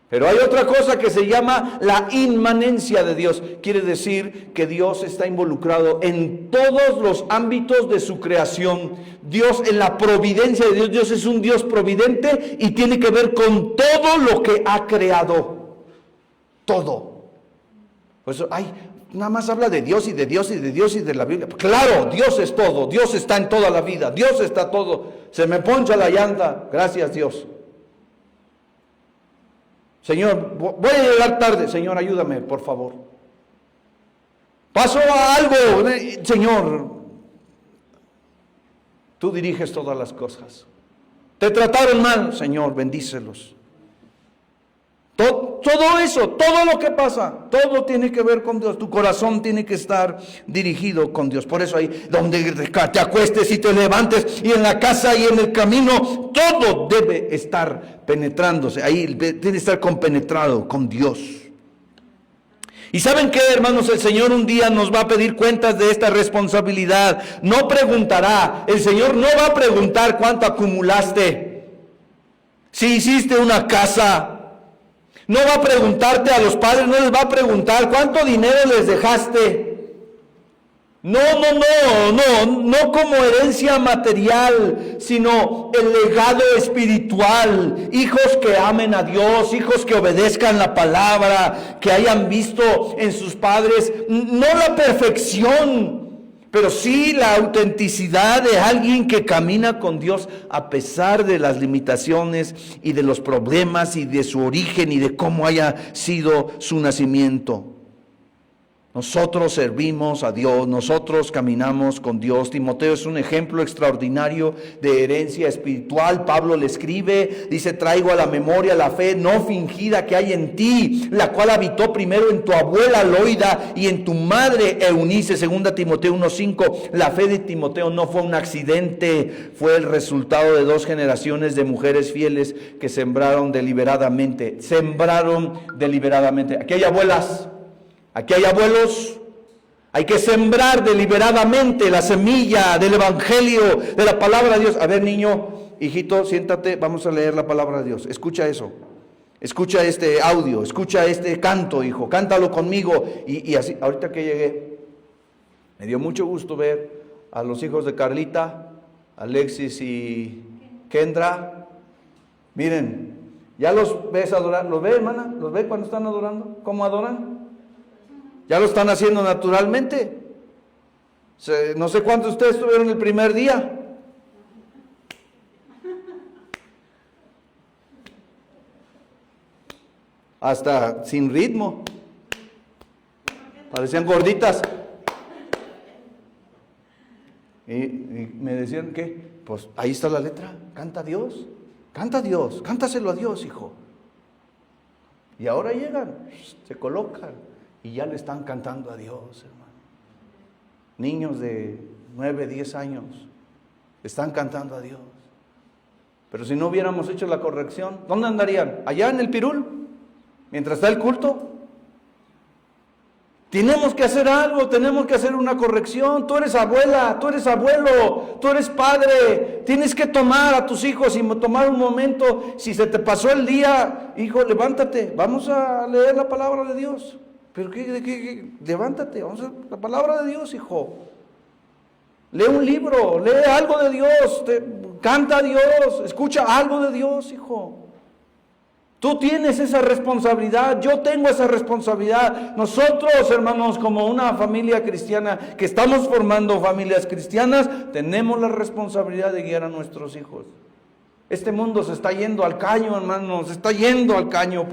Pero hay otra cosa que se llama la inmanencia de Dios. Quiere decir que Dios está involucrado en todos los ámbitos de su creación. Dios, en la providencia de Dios, Dios es un Dios providente y tiene que ver con todo lo que ha creado. Todo. Por eso, nada más habla de Dios y de Dios y de Dios y de la Biblia. Claro, Dios es todo. Dios está en toda la vida. Dios está todo. Se me poncha la llanta. Gracias, Dios. Señor, voy a llegar tarde. Señor, ayúdame, por favor. Pasó algo. Señor, tú diriges todas las cosas. Te trataron mal. Señor, bendícelos. Todo eso, todo lo que pasa, todo tiene que ver con Dios. Tu corazón tiene que estar dirigido con Dios. Por eso ahí donde te acuestes y te levantes, y en la casa y en el camino, todo debe estar penetrándose. Ahí tiene que estar compenetrado con Dios. Y ¿saben qué, hermanos? El Señor un día nos va a pedir cuentas de esta responsabilidad. No preguntará, el Señor no va a preguntar cuánto acumulaste. Si hiciste una casa, no va a preguntarte a los padres, no les va a preguntar cuánto dinero les dejaste. No como herencia material, sino el legado espiritual. Hijos que amen a Dios, hijos que obedezcan la palabra, que hayan visto en sus padres, no la perfección, pero sí la autenticidad de alguien que camina con Dios a pesar de las limitaciones y de los problemas y de su origen y de cómo haya sido su nacimiento. Nosotros servimos a Dios, nosotros caminamos con Dios. Timoteo es un ejemplo extraordinario de herencia espiritual. Pablo le escribe, dice: traigo a la memoria la fe no fingida que hay en ti, la cual habitó primero en tu abuela Loida y en tu madre Eunice. 2 Timoteo 1:5. La fe de Timoteo no fue un accidente, fue el resultado de 2 generaciones de mujeres fieles que sembraron deliberadamente. Aquí hay abuelas. Aquí hay abuelos, hay que sembrar deliberadamente la semilla del evangelio, de la palabra de Dios. A ver, niño, hijito, siéntate, vamos a leer la palabra de Dios. Escucha eso, escucha este audio, escucha este canto, hijo, cántalo conmigo. Y así, ahorita que llegué, me dio mucho gusto ver a los hijos de Carlita, Alexis y Kendra. Miren, ¿ya los ves adorar? ¿Los ves, hermana? ¿Los ves cuando están adorando? ¿Cómo adoran? Ya lo están haciendo naturalmente. No sé cuántos de ustedes estuvieron el primer día. hasta sin ritmo. Parecían gorditas. Y me decían que, pues ahí está la letra, canta a Dios, cántaselo a Dios, hijo. Y ahora llegan, se colocan y ya le están cantando a Dios, hermano. Niños de 9, 10 años están cantando a Dios. Pero si no hubiéramos hecho la corrección, ¿dónde andarían? ¿Allá en el pirul? Mientras está el culto. Tenemos que hacer algo, tenemos que hacer una corrección. Tú eres abuela, tú eres abuelo, tú eres padre. Tienes que tomar a tus hijos y tomar un momento. Si se te pasó el día, hijo, levántate, vamos a leer la palabra de Dios. ¿Pero qué? Levántate, vamos a leer la palabra de Dios, hijo. Lee un libro, lee algo de Dios, canta a Dios, escucha algo de Dios, hijo. Tú tienes esa responsabilidad, yo tengo esa responsabilidad. Nosotros, hermanos, como una familia cristiana, que estamos formando familias cristianas, tenemos la responsabilidad de guiar a nuestros hijos. Este mundo se está yendo al caño, hermanos, se está yendo al caño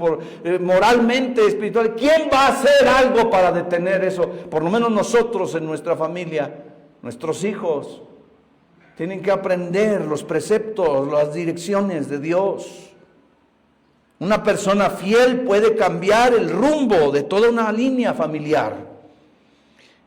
moralmente, espiritual. ¿Quién va a hacer algo para detener eso? Por lo menos nosotros en nuestra familia, nuestros hijos, tienen que aprender los preceptos, las direcciones de Dios. Una persona fiel puede cambiar el rumbo de toda una línea familiar.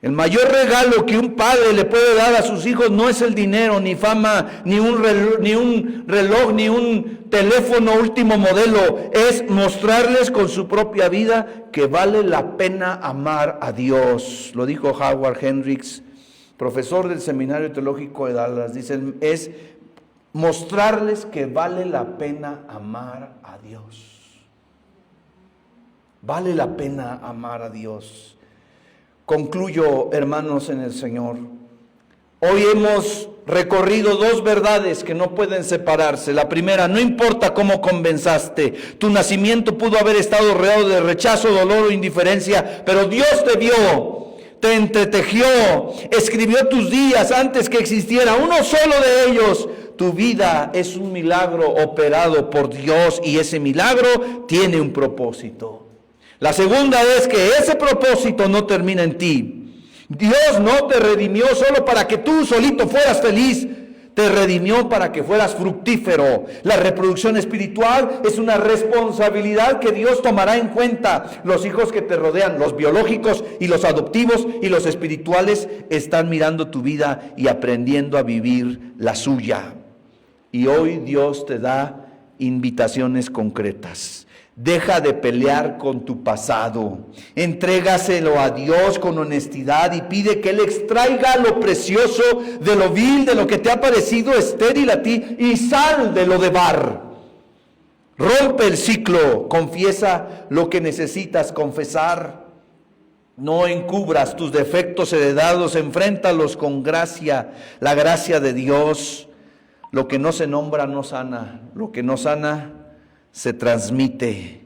El mayor regalo que un padre le puede dar a sus hijos no es el dinero, ni fama, ni un reloj, ni un teléfono último modelo. Es mostrarles con su propia vida que vale la pena amar a Dios. Lo dijo Howard Hendricks, profesor del Seminario Teológico de Dallas. Dicen, es mostrarles que vale la pena amar a Dios. Vale la pena amar a Dios. Concluyo, hermanos en el Señor. Hoy hemos recorrido dos verdades que no pueden separarse. La primera, no importa cómo comenzaste, tu nacimiento pudo haber estado rodeado de rechazo, dolor o indiferencia, pero Dios te vio, te entretejió, escribió tus días antes que existiera uno solo de ellos. Tu vida es un milagro operado por Dios y ese milagro tiene un propósito. La segunda es que ese propósito no termina en ti. Dios no te redimió solo para que tú solito fueras feliz. Te redimió para que fueras fructífero. La reproducción espiritual es una responsabilidad que Dios tomará en cuenta. Los hijos que te rodean, los biológicos y los adoptivos y los espirituales, están mirando tu vida y aprendiendo a vivir la suya. Y hoy Dios te da invitaciones concretas. Deja de pelear con tu pasado. Entrégaselo a Dios con honestidad y pide que Él extraiga lo precioso de lo vil, de lo que te ha parecido estéril a ti, y sal de lo de Bar. Rompe el ciclo, confiesa lo que necesitas confesar. No encubras tus defectos heredados, enfréntalos con gracia, la gracia de Dios. Lo que no se nombra no sana, lo que no sana se transmite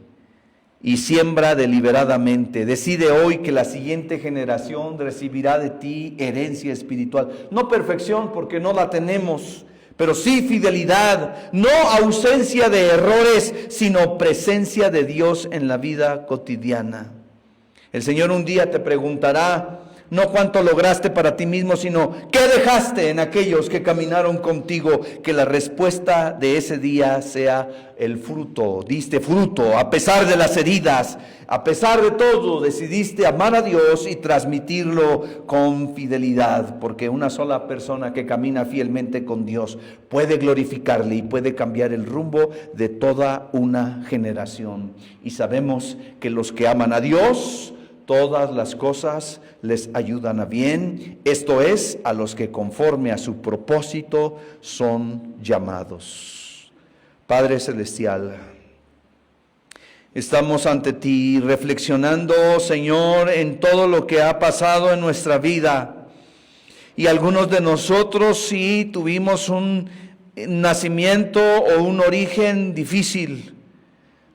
y siembra deliberadamente. Decide hoy que la siguiente generación recibirá de ti herencia espiritual. No perfección, porque no la tenemos, pero sí fidelidad, no ausencia de errores, sino presencia de Dios en la vida cotidiana. El Señor un día te preguntará, no cuánto lograste para ti mismo, sino qué dejaste en aquellos que caminaron contigo. Que la respuesta de ese día sea el fruto. Diste fruto a pesar de las heridas, a pesar de todo, decidiste amar a Dios y transmitirlo con fidelidad. Porque una sola persona que camina fielmente con Dios puede glorificarle y puede cambiar el rumbo de toda una generación. Y sabemos que los que aman a Dios, todas las cosas les ayudan a bien, esto es, a los que conforme a su propósito son llamados. Padre Celestial, estamos ante ti reflexionando, Señor, en todo lo que ha pasado en nuestra vida. Y algunos de nosotros sí tuvimos un nacimiento o un origen difícil.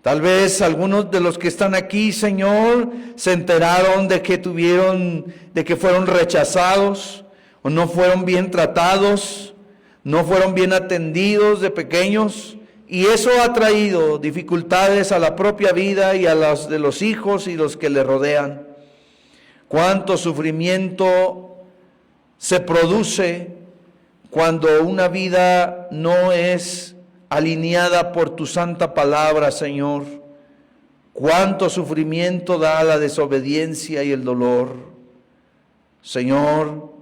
Tal vez algunos de los que están aquí, Señor, se enteraron de que fueron rechazados, o no fueron bien tratados, no fueron bien atendidos de pequeños, Y eso ha traído dificultades a la propia vida y a las de los hijos y los que le rodean. Cuánto sufrimiento se produce cuando una vida no es alineada por tu santa palabra, Señor. Cuánto sufrimiento da la desobediencia y el dolor, Señor.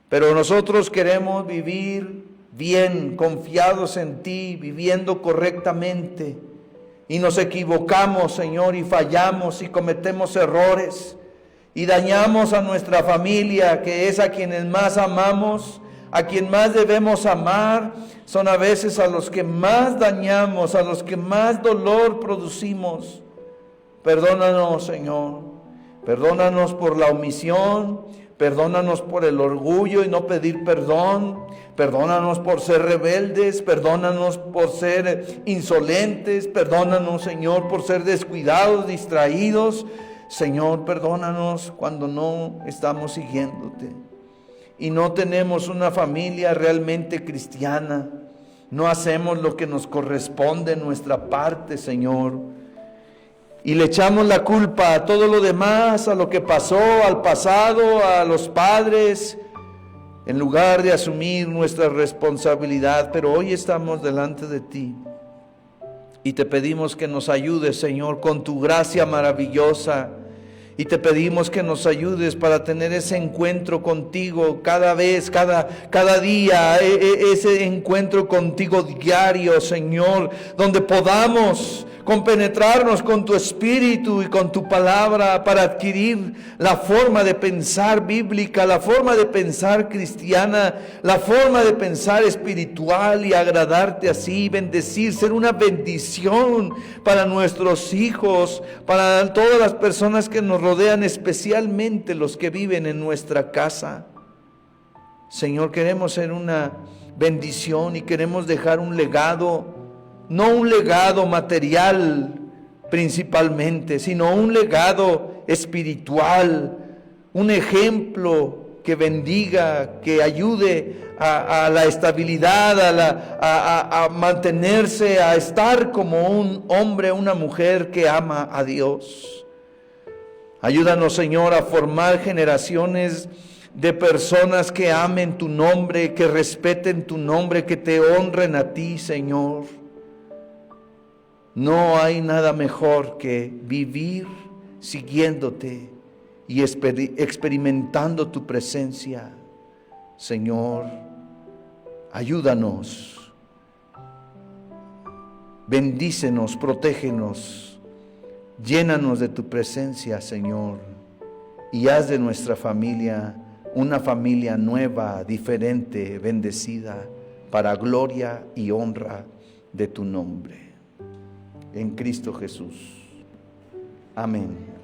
Pero nosotros queremos vivir bien, confiados en ti, viviendo correctamente. Y nos equivocamos, Señor, y fallamos y cometemos errores. Y dañamos a nuestra familia, que es a quienes más amamos, a quien más debemos amar. Son a veces a los que más dañamos, a los que más dolor producimos. Perdónanos, Señor. Perdónanos por la omisión. Perdónanos por el orgullo y no pedir perdón. Perdónanos por ser rebeldes. Perdónanos por ser insolentes. Perdónanos, Señor, por ser descuidados, distraídos. Señor, perdónanos cuando no estamos siguiéndote y no tenemos una familia realmente cristiana. No hacemos lo que nos corresponde en nuestra parte, Señor. Y le echamos la culpa a todo lo demás, a lo que pasó, al pasado, a los padres, en lugar de asumir nuestra responsabilidad. Pero hoy estamos delante de ti y te pedimos que nos ayudes, Señor, con tu gracia maravillosa. Y te pedimos que nos ayudes para tener ese encuentro contigo cada vez, cada día, ese encuentro contigo diario, Señor, donde podamos compenetrarnos con tu espíritu y con tu palabra para adquirir la forma de pensar bíblica, la forma de pensar cristiana, la forma de pensar espiritual y agradarte así, bendecir, ser una bendición para nuestros hijos, para todas las personas que nos rodean, especialmente los que viven en nuestra casa. Señor, queremos ser una bendición y queremos dejar un legado. No un legado material principalmente, sino un legado espiritual, un ejemplo que bendiga, que ayude a la estabilidad, a mantenerse, a estar como un hombre, una mujer que ama a Dios. Ayúdanos, Señor, a formar generaciones de personas que amen tu nombre, que respeten tu nombre, que te honren a ti, Señor. No hay nada mejor que vivir siguiéndote y experimentando tu presencia. Señor, ayúdanos, bendícenos, protégenos, llénanos de tu presencia, Señor, y haz de nuestra familia una familia nueva, diferente, bendecida, para gloria y honra de tu nombre. En Cristo Jesús. Amén.